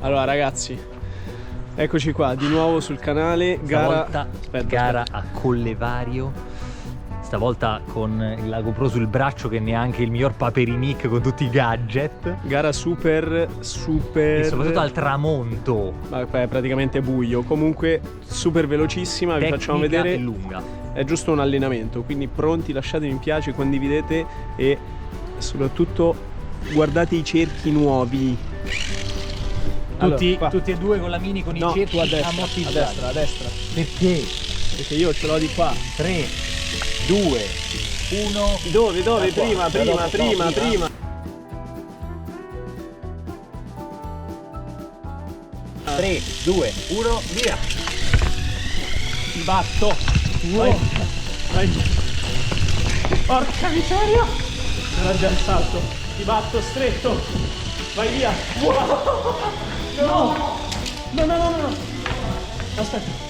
Allora ragazzi, eccoci qua di nuovo sul canale. Stavolta gara a Collevario. Stavolta con la GoPro sul braccio, che neanche il miglior Paperinik con tutti i gadget. Gara super E soprattutto al tramonto. Ma è praticamente buio. Comunque super velocissima. Vi facciamo vedere. È lunga. È giusto un allenamento. Quindi pronti, lasciate mi piace, condividete e soprattutto guardate i cerchi nuovi. Tutti, Allora, tutti e due con la mini con i no, cerchi tu a destra, ammortizzati. a destra. Perché? Perché io ce l'ho di qua. 3, 2, 1. Dove? Da qua. Prima. Da dopo, 3, 2, 1, via! Ti batto. Vai. Porca miseria. Era già il salto. Ti batto stretto. Vai via. No. Aspetta.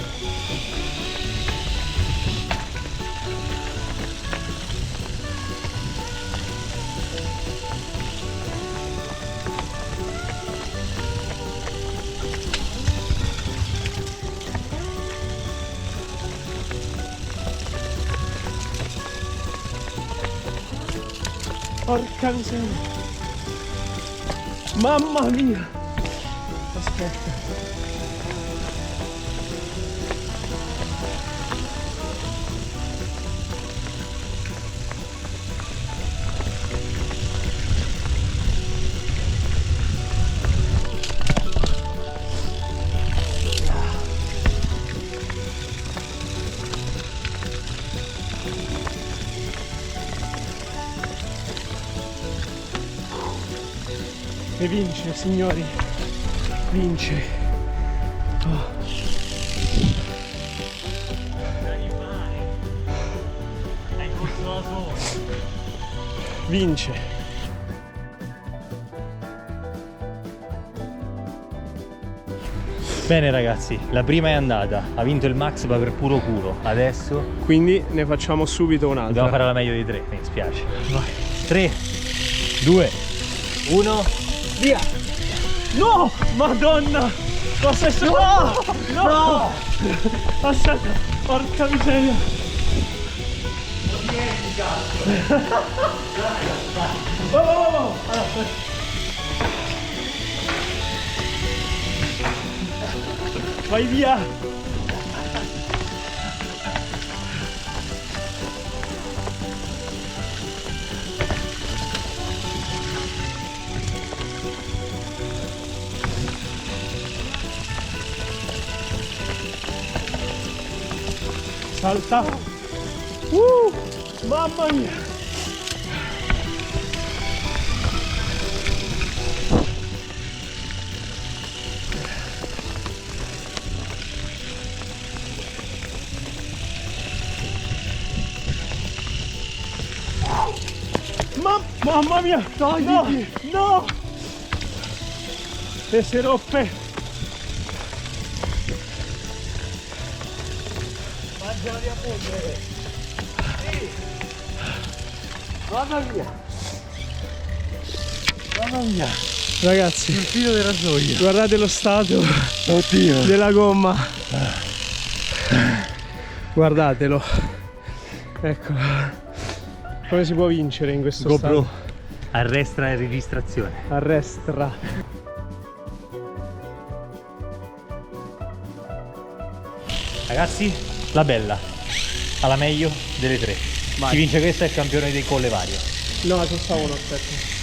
Porca miseria. Mamma mia. Aspetta. E vince, signori, vince. Vince. Bene ragazzi, la prima è andata. Ha vinto il Max ma per puro culo. Adesso Quindi ne facciamo subito un'altra. dobbiamo fare la meglio di 3, mi dispiace. Vai. 3, 2, 1, via! No! Madonna! Cosa è successo? No! Aspetta, porca miseria! Oh! Vai via! Salta! Mamma mia! Mamma mia! Togliti! No! E si rompe! Mangiala di polvere! Sì! Mamma mia! Mamma mia! Ragazzi, Il filo del rasoio! guardate lo stato Oddio! della gomma. Guardatelo. Ecco. Come si può vincere in questo GoPro stato? arresta la registrazione. Arrestra. Ragazzi, la bella alla meglio delle 3. Vai. Chi vince questa è il campione dei Collevario. No, costa uno, aspetta.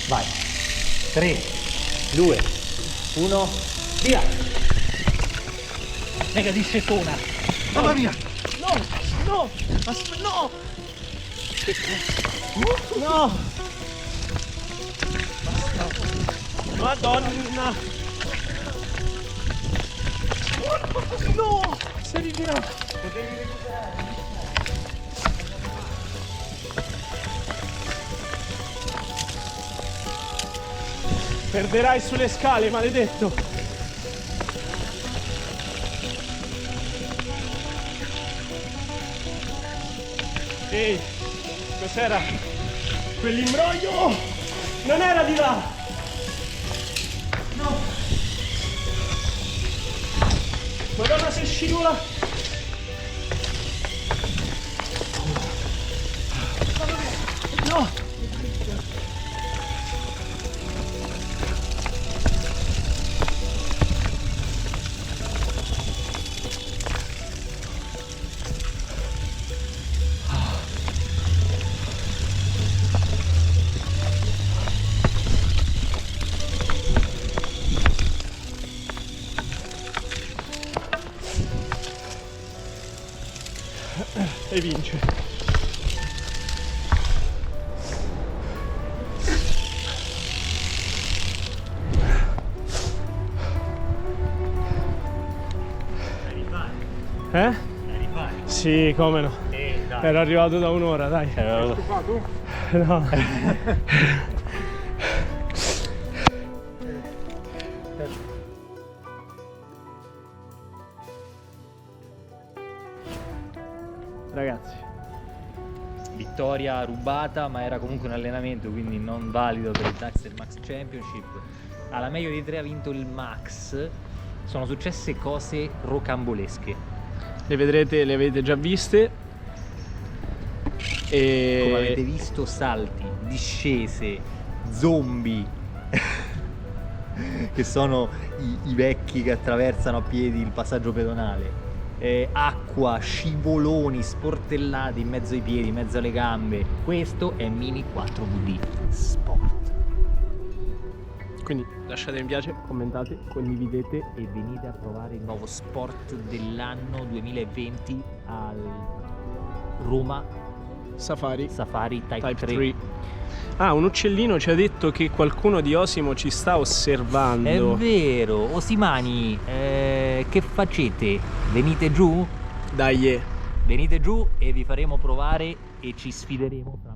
Vai. 3, 2, 1, via! Mega discetona! Mamma mia! No! No! No! Madonna! No! Si è rigirato! Potevi recuperare. Perderai sulle scale, maledetto! Ehi, cos'era? Quell'imbroglio! Non era di là! No! Madonna, se scivola! No! E vince. Eh? Sì, come no. Dai. Ero arrivato da un'ora, dai. No. Ragazzi, Vittoria rubata, ma era comunque un allenamento, quindi non valido per il Daxter Max Championship. Alla meglio di tre ha vinto il Max. Sono successe cose rocambolesche. le vedrete, le avete già viste. E Come avete visto, salti, discese, zombie, che sono i vecchi che attraversano a piedi il passaggio pedonale. Acqua, scivoloni, sportellati in mezzo ai piedi, in mezzo alle gambe. Questo è Mini 4VD Sport. quindi lasciate mi piace, commentate, condividete. E venite a provare il nuovo sport dell'anno 2020 al Roma Safari Safari Type 3. 3. Ah, un uccellino ci ha detto che qualcuno di Osimo ci sta osservando. È vero, Osimani, che facete? Venite giù? Dai, Venite giù e vi faremo provare e ci sfideremo tra